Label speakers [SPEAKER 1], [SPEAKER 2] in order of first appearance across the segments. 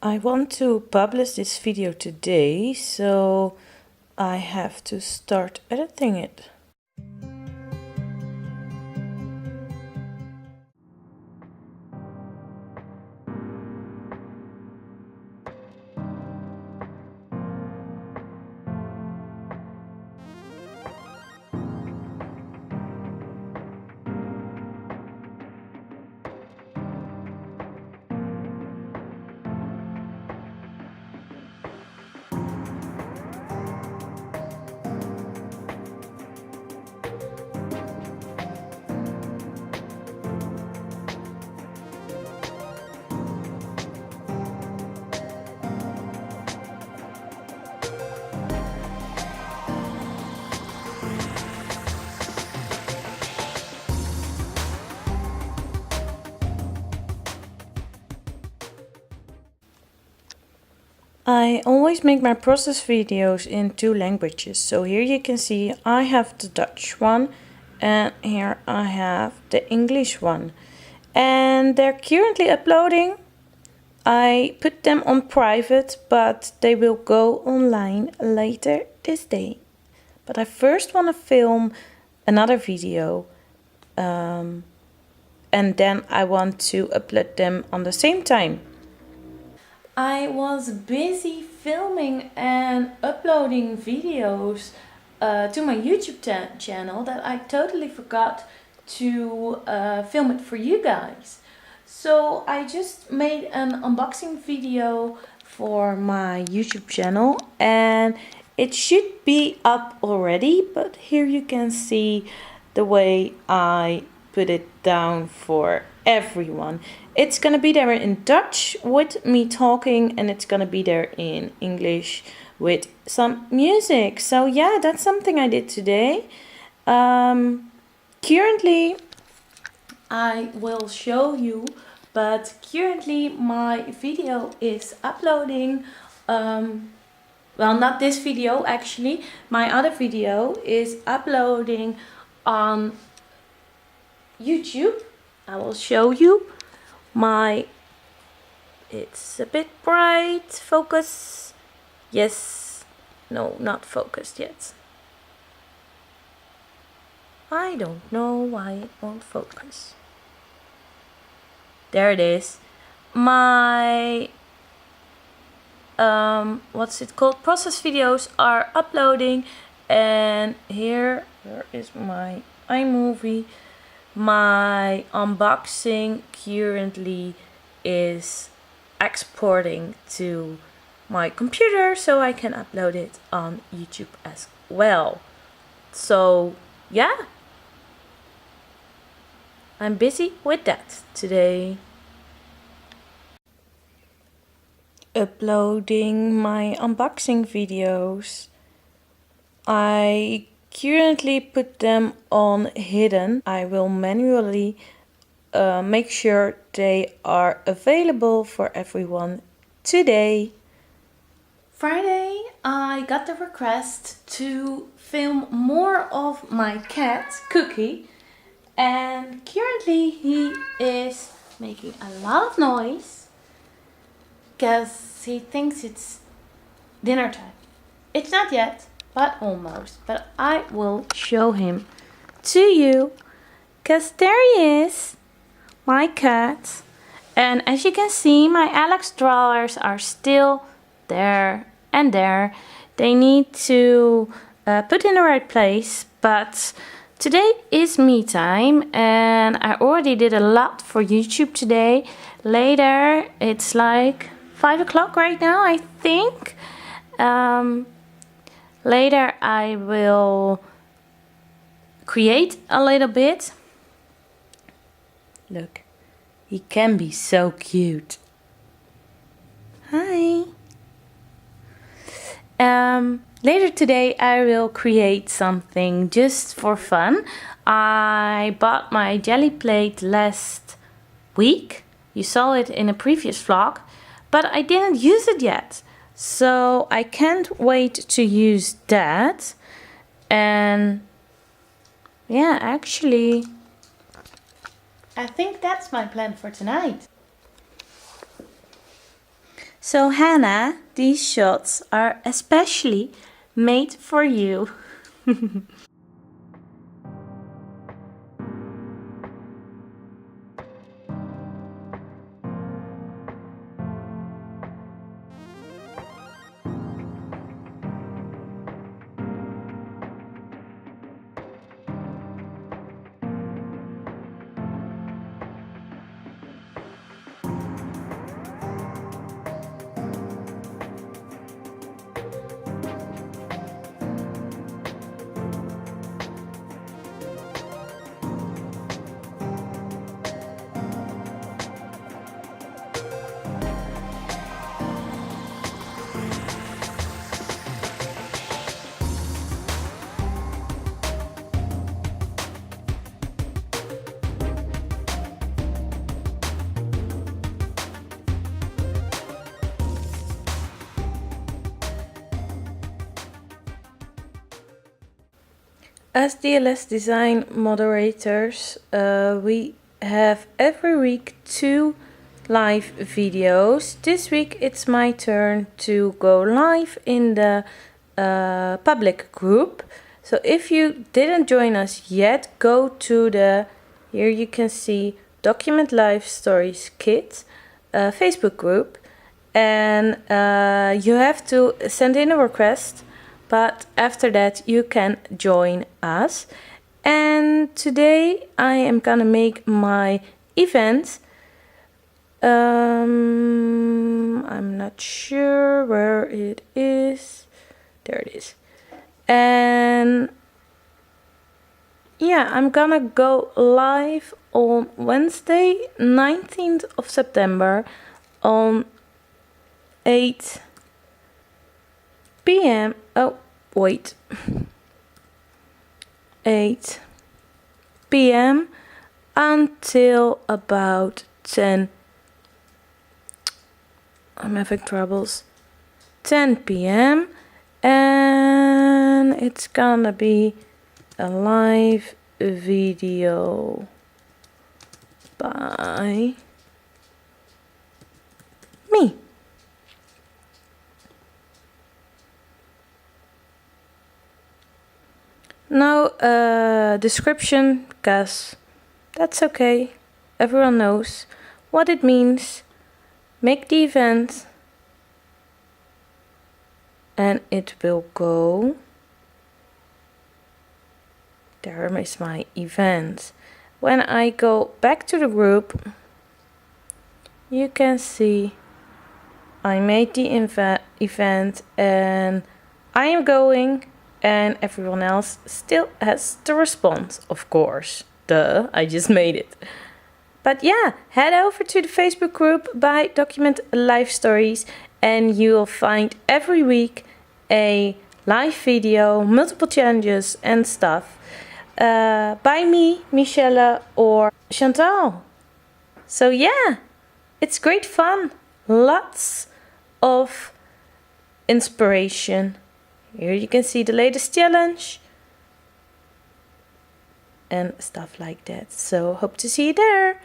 [SPEAKER 1] I want to publish this video today, so I have to start editing it. I always make my process videos in 2 languages. So here you can see I have the Dutch one and here I have the English one. And they're currently uploading. I put them on private, but they will go online later this day. But I first want to film another video and then I want to upload them on the same time. I was busy filming and uploading videos to my YouTube channel that I totally forgot to film it for you guys. So I just made an unboxing video for my YouTube channel and it should be up already, but here you can see the way I put it down for everyone. It's gonna be there in Dutch with me talking, and it's gonna be there in English with some music. So yeah, that's something I did today. Currently I will show you, but currently my video is uploading. Well, not this video actually, my other video is uploading on YouTube. I will show you it's a bit bright. Focus. Yes. No, not focused yet. I don't know why it won't focus. There it is. My what's it called? Process videos are uploading, and here is my iMovie. My unboxing currently is exporting to my computer so I can upload it on YouTube as well. So yeah, I'm busy with that today. Uploading my unboxing videos. I currently put them on hidden. I will manually make sure they are available for everyone today. Friday I got the request to film more of my cat Cookie, and currently he is making a lot of noise because he thinks it's dinner time. It's not yet, but almost. But I will show him to you, because there he is, my cat. And as you can see, my Alex drawers are still there and there. They need to put in the right place, but today is me time and I already did a lot for YouTube today. Later, it's like 5 o'clock right now, I think. Later I will create a little bit. Look, he can be so cute. Hi. Later today I will create something just for fun. I bought my jelly plate last week. You saw it in a previous vlog, but I didn't use it yet. So I can't wait to use that. And yeah, actually, I think that's my plan for tonight. So Hannah, these shots are especially made for you. As DLS design moderators, we have every week 2 live videos. This week it's my turn to go live in the public group. So if you didn't join us yet, go to the, here you can see Document Live Stories Kit Facebook group, and you have to send in a request. But after that you can join us. And today I am gonna make my event. I'm not sure where it is. There it is. And yeah, I'm gonna go live on Wednesday, 19th of September on 8 p.m. Oh, wait. 8 p.m. until about 10. I'm having troubles. 10 p.m. and it's gonna be a live video by me. No description, because that's okay. Everyone knows what it means. Make the event and it will go. There is my event. When I go back to the group, you can see I made the event and I am going. And everyone else still has to respond, of course. Duh, I just made it. But yeah, head over to the Facebook group by Document Live Stories and you'll find every week a live video, multiple challenges and stuff by me, Michelle or Chantal. So yeah, it's great fun. Lots of inspiration. Here you can see the latest challenge and stuff like that. So hope to see you there.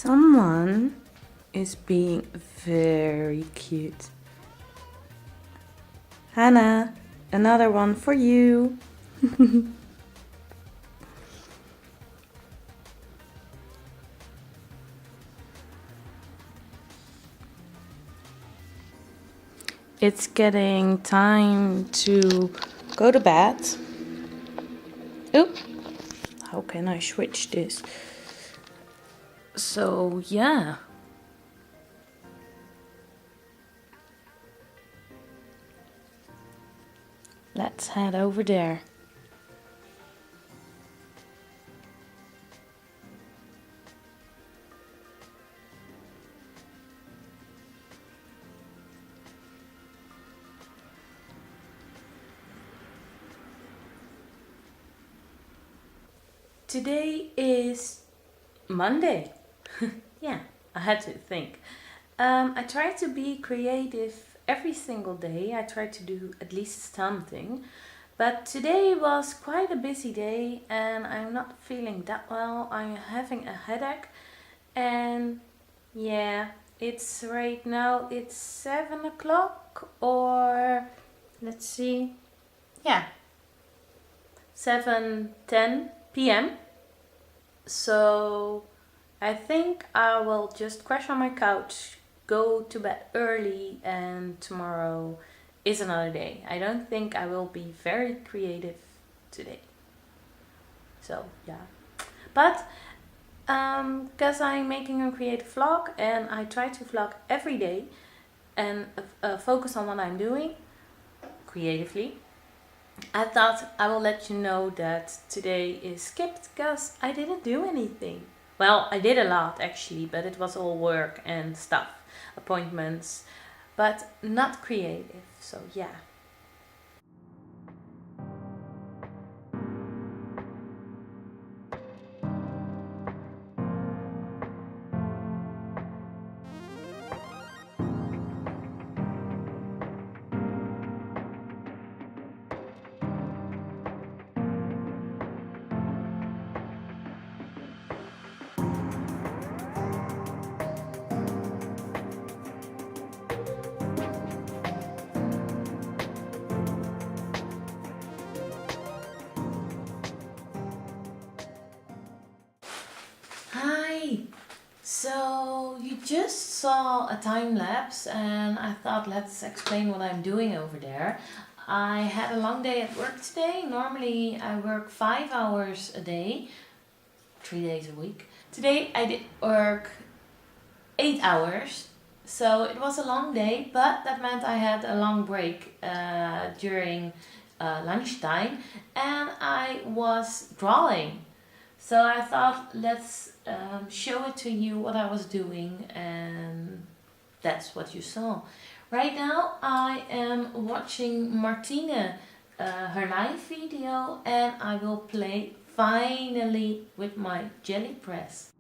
[SPEAKER 1] Someone is being very cute. Hannah, another one for you. It's getting time to go to bed. Oop, how can I switch this? So yeah. Let's head over there. Today is Monday. Yeah, I had to think. I try to be creative every single day. I try to do at least something. But today was quite a busy day and I'm not feeling that well. I'm having a headache and yeah, it's right now, it's 7 o'clock or let's see. Yeah, 7:10 p.m. So I think I will just crash on my couch, go to bed early, and tomorrow is another day. I don't think I will be very creative today. So yeah, but because I'm making a creative vlog and I try to vlog every day and focus on what I'm doing creatively, I thought I will let you know that today is skipped because I didn't do anything. Well, I did a lot actually, but it was all work and stuff, appointments, but not creative, so yeah. Hi! So you just saw a time lapse and I thought let's explain what I'm doing over there. I had a long day at work today. Normally I work 5 hours a day, 3 days a week. Today I did work 8 hours. So it was a long day, but that meant I had a long break during lunchtime and I was drawing. So I thought let's show it to you what I was doing, and that's what you saw. Right now I am watching Martine, her live video, and I will play finally with my jelly press.